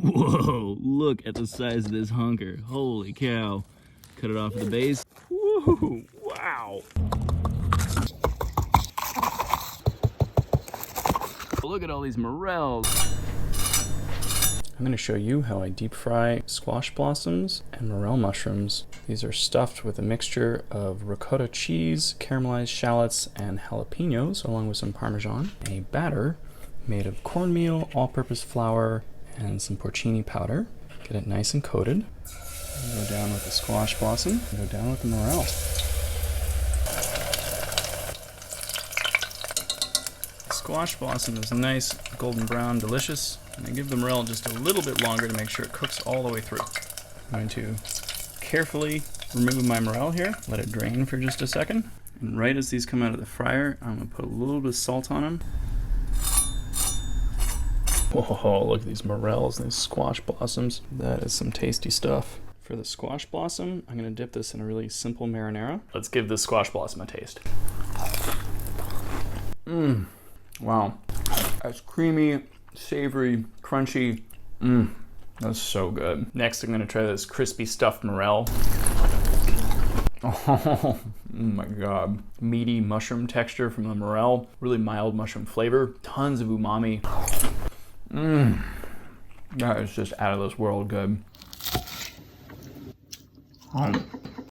Whoa, look at the size of this hunker. Holy cow. Cut it off at the base. Woo, wow. Look at all these morels. I'm going to show you how I deep fry squash blossoms and morel mushrooms. These are stuffed with a mixture of ricotta cheese, caramelized shallots, and jalapenos, along with some Parmesan. A batter made of cornmeal, all-purpose flour, and some porcini powder. Get it nice and coated. Go down with the squash blossom, go down with the morel. Squash blossom is nice, golden brown, delicious. I'm going to give the morel just a little bit longer to make sure it cooks all the way through. I'm going to carefully remove my morel here, let it drain for just a second. And right as these come out of the fryer, I'm going to put a little bit of salt on them. Whoa, look at these morels and these squash blossoms. That is some tasty stuff. For the squash blossom, I'm going to dip this in a really simple marinara. Let's give this squash blossom a taste. Mmm. Wow, that's creamy, savory, crunchy. That's so good. Next, I'm gonna try this crispy stuffed morel. Oh my God. Meaty mushroom texture from the morel, really mild mushroom flavor, tons of umami. That is just out of this world good.